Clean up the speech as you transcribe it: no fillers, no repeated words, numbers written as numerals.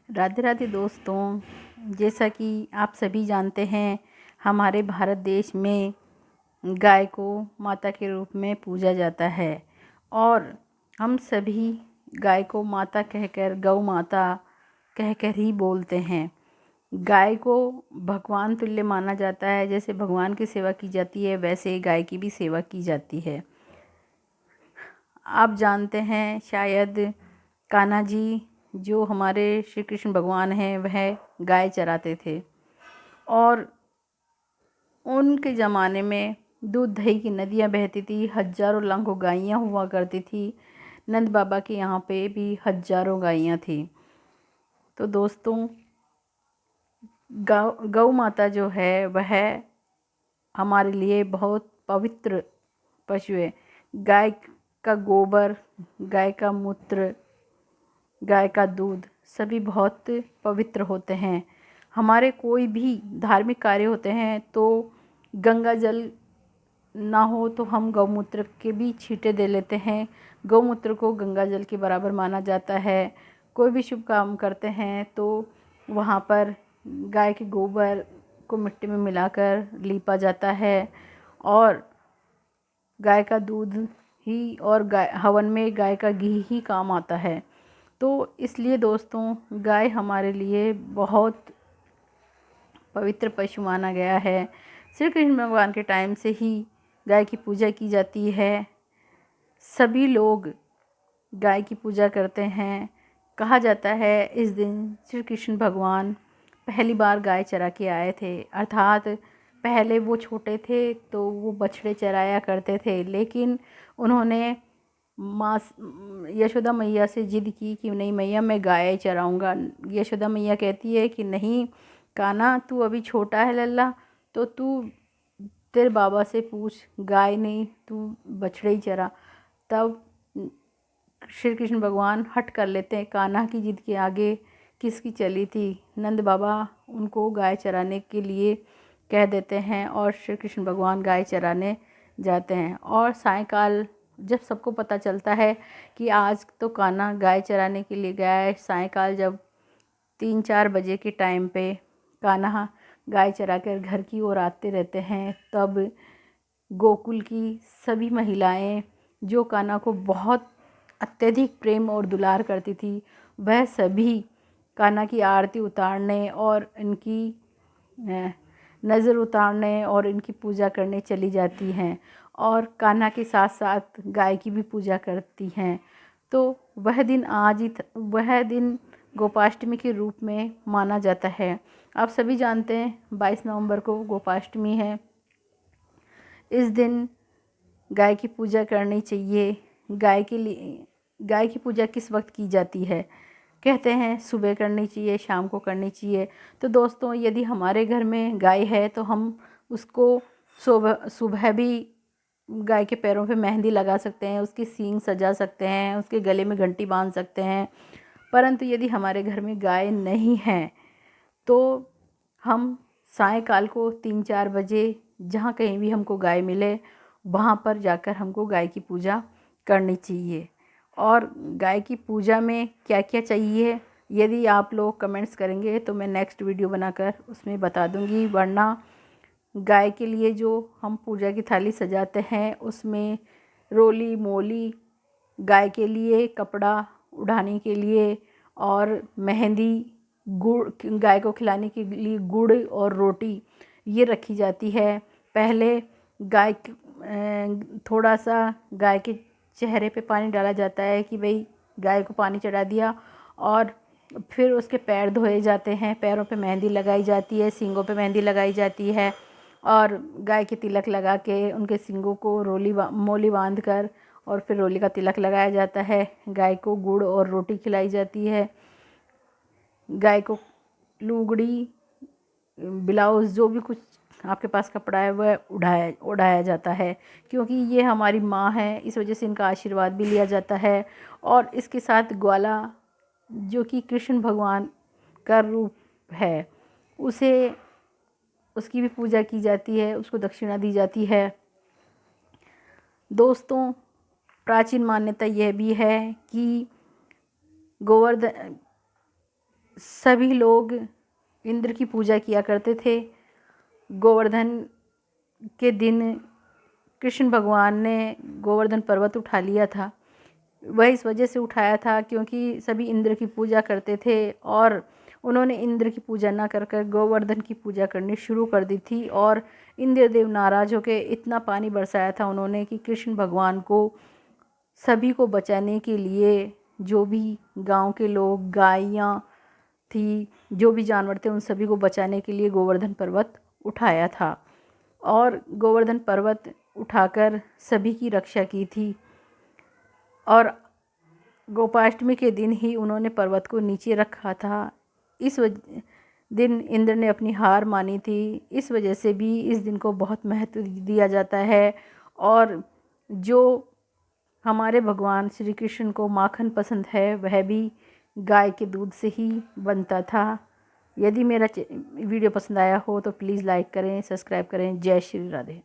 राधे राधे दोस्तों। जैसा कि आप सभी जानते हैं, हमारे भारत देश में गाय को माता के रूप में पूजा जाता है और हम सभी गाय को माता कहकर, गौ माता कहकर ही बोलते हैं। गाय को भगवान तुल्य माना जाता है। जैसे भगवान की सेवा की जाती है, वैसे गाय की भी सेवा की जाती है। आप जानते हैं शायद, कान्हा जी जो हमारे श्री कृष्ण भगवान हैं, वह गाय चराते थे और उनके ज़माने में दूध दही की नदियाँ बहती थी, हजारों लाखों गायें हुआ करती थी। नंद बाबा के यहाँ पे भी हजारों गायें थी। तो दोस्तों, गौ माता जो है वह हमारे लिए बहुत पवित्र पशु है। गाय का गोबर, गाय का मूत्र, गाय का दूध सभी बहुत पवित्र होते हैं। हमारे कोई भी धार्मिक कार्य होते हैं तो गंगा जल ना हो तो हम गौमूत्र के भी छींटे दे लेते हैं। गौमूत्र को गंगा जल के बराबर माना जाता है। कोई भी शुभ काम करते हैं तो वहाँ पर गाय के गोबर को मिट्टी में मिलाकर लीपा जाता है और गाय का दूध ही और गाय हवन में गाय का घी ही काम आता है। तो इसलिए दोस्तों, गाय हमारे लिए बहुत पवित्र पशु माना गया है। श्री कृष्ण भगवान के टाइम से ही गाय की पूजा की जाती है। सभी लोग गाय की पूजा करते हैं। कहा जाता है इस दिन श्री कृष्ण भगवान पहली बार गाय चरा के आए थे। अर्थात पहले वो छोटे थे तो वो बछड़े चराया करते थे, लेकिन उन्होंने माँ यशोदा मैया से ज़िद की कि नहीं मैया, मैं गाय चराऊँगा। यशोदा मैया कहती है कि नहीं कान्हा, तू अभी छोटा है लल्ला, तो तू तेरे बाबा से पूछ, गाय नहीं तू बछड़े ही चरा। तब श्री कृष्ण भगवान हट कर लेते हैं। कान्हा की ज़िद के आगे किसकी चली थी। नंद बाबा उनको गाय चराने के लिए कह देते हैं और श्री कृष्ण भगवान गाय चराने जाते हैं। और सायंकाल जब सबको पता चलता है कि आज तो कान्हा गाय चराने के लिए गया है, सायंकाल जब 3-4 बजे के टाइम पे कान्हा गाय चराकर घर की ओर आते रहते हैं, तब गोकुल की सभी महिलाएं जो कान्हा को बहुत अत्यधिक प्रेम और दुलार करती थी, वह सभी कान्हा की आरती उतारने और इनकी नज़र उतारने और इनकी पूजा करने चली जाती हैं और कान्हा के साथ साथ गाय की भी पूजा करती हैं। तो वह दिन गोपाष्टमी के रूप में माना जाता है। आप सभी जानते हैं 22 नवंबर को गोपाष्टमी है। इस दिन गाय की पूजा करनी चाहिए। गाय की पूजा किस वक्त की जाती है? कहते हैं सुबह करनी चाहिए, शाम को करनी चाहिए। तो दोस्तों, यदि हमारे घर में गाय है तो हम उसको सुबह सुबह भी गाय के पैरों पे मेहंदी लगा सकते हैं, उसके सींग सजा सकते हैं, उसके गले में घंटी बांध सकते हैं। परंतु यदि हमारे घर में गाय नहीं है तो हम सायंकाल को 3-4 बजे जहाँ कहीं भी हमको गाय मिले वहाँ पर जाकर हमको गाय की पूजा करनी चाहिए। और गाय की पूजा में क्या क्या चाहिए, यदि आप लोग कमेंट्स करेंगे तो मैं नेक्स्ट वीडियो बनाकर उसमें बता दूंगी। वरना गाय के लिए जो हम पूजा की थाली सजाते हैं उसमें रोली मोली, गाय के लिए कपड़ा उड़ाने के लिए और मेहंदी, गुड़, गाय को खिलाने के लिए गुड़ और रोटी ये रखी जाती है। पहले थोड़ा सा गाय के चेहरे पे पानी डाला जाता है कि भाई गाय को पानी चढ़ा दिया, और फिर उसके पैर धोए जाते हैं, पैरों पे मेहंदी लगाई जाती है, सींगों पे मेहंदी लगाई जाती है और गाय के तिलक लगा के उनके सींगों को मोली बांध कर और फिर रोली का तिलक लगाया जाता है। गाय को गुड़ और रोटी खिलाई जाती है। गाय को लुगड़ी, ब्लाउज़, जो भी कुछ आपके पास कपड़ा है वह उड़ाया जाता है, क्योंकि ये हमारी माँ है, इस वजह से इनका आशीर्वाद भी लिया जाता है। और इसके साथ ग्वाला, जो कि कृष्ण भगवान का रूप है, उसकी भी पूजा की जाती है, उसको दक्षिणा दी जाती है। दोस्तों, प्राचीन मान्यता यह भी है कि सभी लोग इंद्र की पूजा किया करते थे। गोवर्धन के दिन कृष्ण भगवान ने गोवर्धन पर्वत उठा लिया था। वह इस वजह से उठाया था क्योंकि सभी इंद्र की पूजा करते थे और उन्होंने इंद्र की पूजा ना कर कर गोवर्धन की पूजा करनी शुरू कर दी थी। और इंद्रदेव नाराज़ होकर इतना पानी बरसाया था उन्होंने कि कृष्ण भगवान को सभी को बचाने के लिए, जो भी गांव के लोग, गायें थी, जो भी जानवर थे, उन सभी को बचाने के लिए गोवर्धन पर्वत उठाया था और गोवर्धन पर्वत उठाकर सभी की रक्षा की थी। और गोपाष्टमी के दिन ही उन्होंने पर्वत को नीचे रखा था। इस दिन इंद्र ने अपनी हार मानी थी। इस वजह से भी इस दिन को बहुत महत्व दिया जाता है। और जो हमारे भगवान श्री कृष्ण को माखन पसंद है वह भी गाय के दूध से ही बनता था। यदि मेरा वीडियो पसंद आया हो तो प्लीज़ लाइक करें, सब्सक्राइब करें। जय श्री राधे।